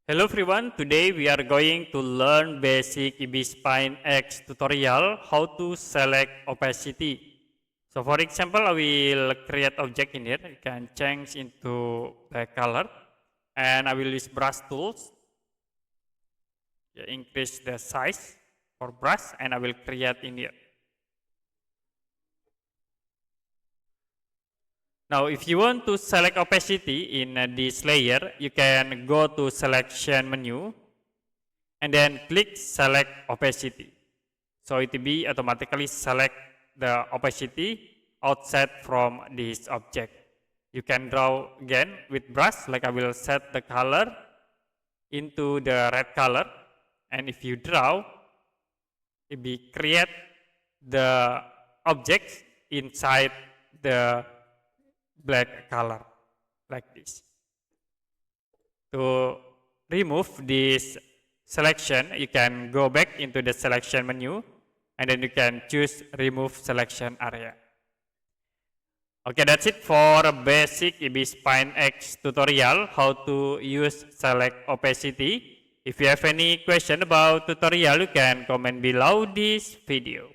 Hello everyone, today we are going to learn basic Ibis Spine X tutorial how to select opacity. So for example, I will create object in here. You can change into black color and I will use brush tools. Increase the size for brush and I will create in here. Now, if you want to select opacity in this layer, you can go to selection menu and then click select opacity. So it will be automatically select the opacity outside from this object. You can draw again with brush, like I will set the color into the red color, and if you draw, it will create the objects inside the black color like this. To remove this selection, you can go back into the selection menu and then you can choose remove selection area. Okay, that's it for a basic Ibis Spine X tutorial how to use select opacity. If you have any question about tutorial, you can comment below this video.